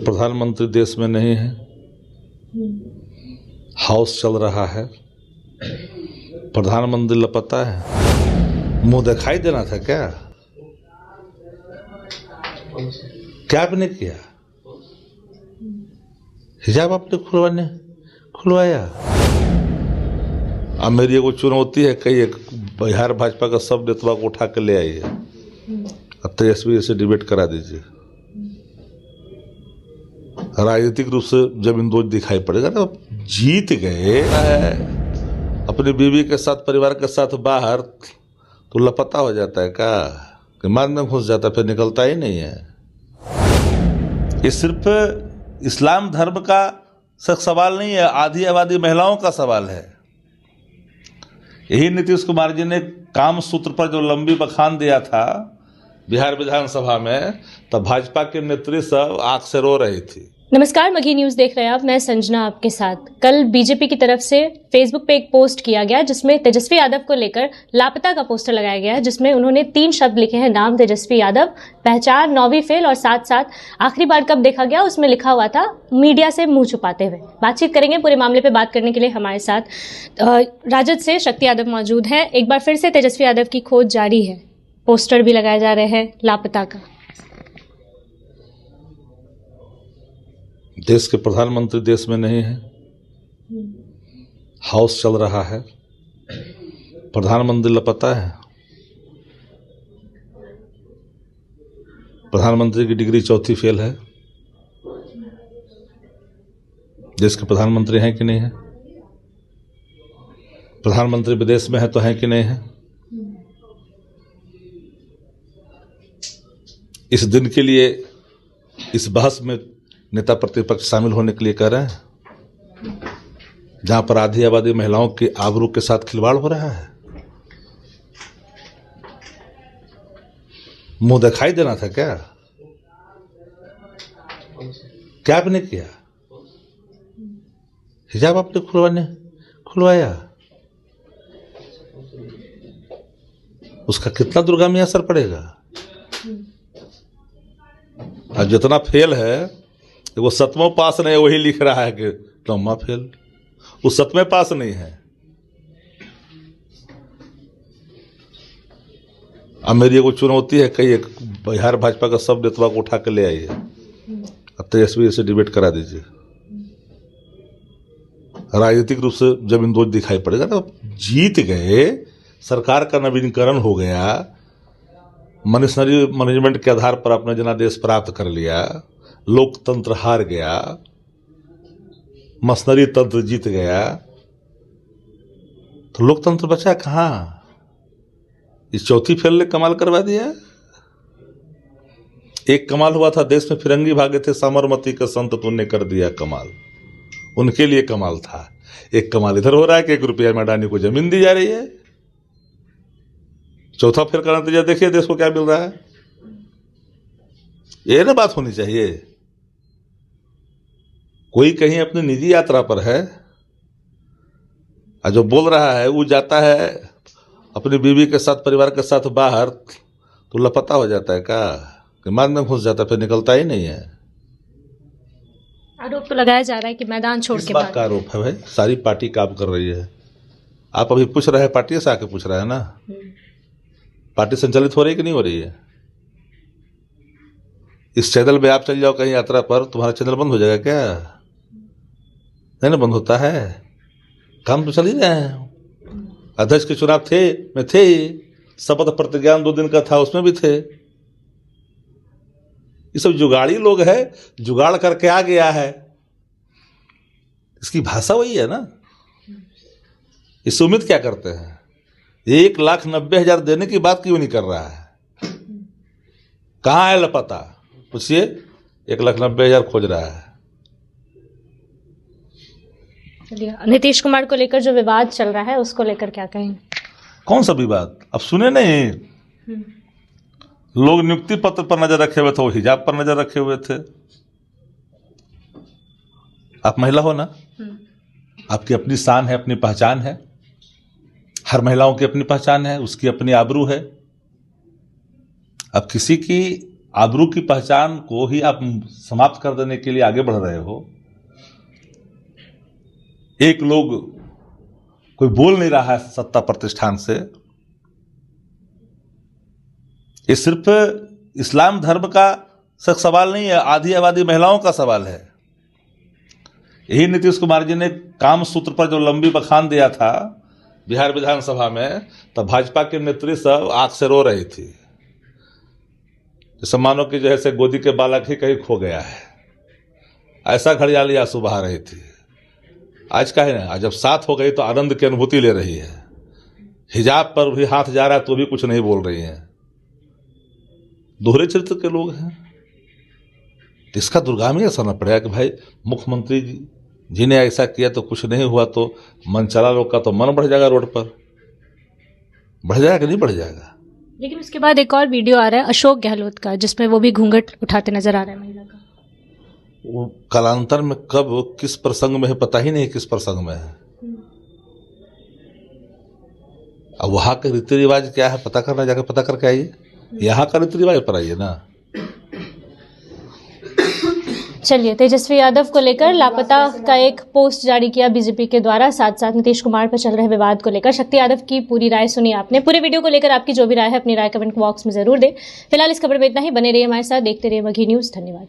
प्रधानमंत्री देश में नहीं है, हाउस चल रहा है। प्रधानमंत्री लपता है, मुंह दिखाई देना था क्या? क्या आपने किया? हिजाब आपने खुलवाया। अब मेरी एगो चुनौती है, कई एक बिहार भाजपा का सब नेता को उठा कर ले आइए, अब तेजस्वी से डिबेट करा दीजिए। राजनीतिक रूप से जमीन दोज दिखाई पड़ेगा ना। जीत गए अपनी बीवी के साथ, परिवार के साथ बाहर, तो लापता हो जाता है क्या? कि मान में घुस जाता, फिर निकलता ही नहीं है। ये सिर्फ इस्लाम धर्म का सवाल नहीं है, आधी आबादी महिलाओं का सवाल है। यही नीतीश कुमार जी ने काम सूत्र पर जो लंबी बखान दिया था बिहार विधानसभा में, तब भाजपा के नेत्री सब आंख से रो रही थी। नमस्कार, मघी न्यूज़ देख रहे हैं आप। मैं संजना आपके साथ। कल बीजेपी की तरफ से फेसबुक पे एक पोस्ट किया गया जिसमें तेजस्वी यादव को लेकर लापता का पोस्टर लगाया गया है, जिसमें उन्होंने 3 शब्द लिखे हैं, नाम तेजस्वी यादव, पहचान 9वीं फेल और साथ साथ आखिरी बार कब देखा गया उसमें लिखा हुआ था मीडिया से मुंह छुपाते हुए। बातचीत करेंगे पूरे मामले पे। बात करने के लिए हमारे साथ राजद से शक्ति यादव मौजूद है। एक बार फिर से तेजस्वी यादव की खोज जारी है, पोस्टर भी लगाए जा रहे हैं लापता का। देश के प्रधानमंत्री देश में नहीं है, हाउस चल रहा है। प्रधानमंत्री लापता है। प्रधानमंत्री की डिग्री 4थी फेल है। देश के प्रधानमंत्री हैं कि नहीं है? प्रधानमंत्री विदेश में है तो हैं कि नहीं है? इस दिन के लिए इस बहस में नेता प्रतिपक्ष शामिल होने के लिए कह रहे हैं, जहां पर आधी आबादी महिलाओं की आबरू के साथ खिलवाड़ हो रहा है। मुंह दिखाई देना था क्या? क्या आपने किया? हिजाब आपने खुलवाया। उसका कितना दूरगामी असर पड़ेगा? और जितना फेल है, वो 7वां पास नहीं, वही लिख रहा है कि 9वां फेल। वो 7वें पास नहीं है। अब मेरी एगो चुनौती है, कई एक बिहार भाजपा का सब नेता को उठा कर ले आइए, अब तेजस्वी से डिबेट करा दीजिए। राजनीतिक रूप से जमीन दोज दिखाई पड़ेगा ना। जीत गए, सरकार का नवीनीकरण हो गया, मनीषनरी मैनेजमेंट के आधार पर अपना जनादेश प्राप्त कर लिया, लोकतंत्र हार गया, मशीनरी तंत्र जीत गया, तो लोकतंत्र बचा कहां? इस 4थी फेल ने कमाल करवा दिया। एक कमाल हुआ था, देश में फिरंगी भागे थे, साबरमती का संत तूने कर दिया कमाल, उनके लिए कमाल था। एक कमाल इधर हो रहा है कि 1 रुपया में अडानी को जमीन दी जा रही है। 4था फेल का नतीजा देखिए देश को क्या मिल रहा है। ये ना बात होनी चाहिए। कोई कहीं अपनी निजी यात्रा पर है और जो बोल रहा है वो जाता है अपनी बीवी के साथ, परिवार के साथ बाहर, तो लापता हो जाता है क्या? कि मान में घुस जाता, फिर निकलता ही नहीं है। आरोप तो लगाया जा रहा है कि मैदान छोड़ के बात का आरोप है भाई, सारी पार्टी काम कर रही है। आप अभी पूछ रहे हैं, पार्टी से आके पूछ रहे हैं ना। पार्टी संचालित हो रही है कि नहीं हो रही है? इस चैनल में आप चल जाओ कहीं यात्रा पर, तुम्हारा चैनल बंद हो जाएगा क्या? नहीं ना, बंद होता है। काम तो चल ही रहे हैं। अध्यक्ष के चुनाव थे, शपथ प्रतिज्ञान 2 दिन का था, उसमें भी थे। ये सब जुगाड़ी लोग है, जुगाड़ करके आ गया है। इसकी भाषा वही है ना। इससे उम्मीद क्या करते हैं? 1,90,000 देने की बात क्यों नहीं कर रहा है? कहाँ है लापता? पूछिए। 1,90,000 खोज रहा है। चलिए, नीतीश कुमार को लेकर जो विवाद चल रहा है उसको लेकर क्या कहेंगे? कौन सा विवाद? अब सुने नहीं, लोग नियुक्ति पत्र पर नजर रखे हुए थे, वो हिजाब पर नजर रखे हुए थे। आप महिला हो ना, आपकी अपनी शान है, अपनी पहचान है। हर महिलाओं की अपनी पहचान है, उसकी अपनी आबरू है। अब किसी की आबरू की पहचान को ही आप समाप्त कर देने के लिए आगे बढ़ रहे हो। एक लोग कोई बोल नहीं रहा है सत्ता प्रतिष्ठान से। ये सिर्फ इस्लाम धर्म का सवाल नहीं है, आधी आबादी महिलाओं का सवाल है। यही नीतीश कुमार जी ने काम सूत्र पर जो लंबी बखान दिया था बिहार विधानसभा में, तब भाजपा के नेत्री सब आंख से रो रही थी, जैसे मानो कि जैसे गोदी के बालक ही कहीं खो गया है, ऐसा घड़ियाली आंसू बहा रही थी। आज का है ना, आज जब साथ हो गई तो आनंद की अनुभूति ले रही है। हिजाब पर भी हाथ जा रहा है तो भी कुछ नहीं बोल रही हैं। दोहरे चरित्र के लोग हैं। तो इसका दुर्गामी असर न पड़ेगा कि भाई मुख्यमंत्री जी ने ऐसा किया तो कुछ नहीं हुआ, तो मन चला लोग का तो मन बढ़ जाएगा, रोड पर बढ़ जाएगा कि नहीं बढ़ जाएगा। लेकिन उसके बाद एक और वीडियो आ रहा है अशोक गहलोत का, जिसमें वो भी घूंघट उठाते नजर आ रहा है महिला का। वो कालांतर में कब किस प्रसंग में है पता ही नहीं, किस प्रसंग में है। अब वहां के रीति रिवाज क्या है पता करना, जाकर पता करके आइए। यहाँ का रीति रिवाज पर आइए ना। चलिए, तेजस्वी यादव को लेकर लापता का एक पोस्ट जारी किया बीजेपी के द्वारा, साथ साथ नीतीश कुमार पर चल रहे विवाद को लेकर। शक्ति यादव की पूरी राय सुनी आपने। पूरे वीडियो को लेकर आपकी जो भी राय है अपनी राय कमेंट बॉक्स में जरूर दें। फिलहाल इस खबर में इतना ही। बने रहिए हमारे साथ, देखते रहिए मगही न्यूज। धन्यवाद।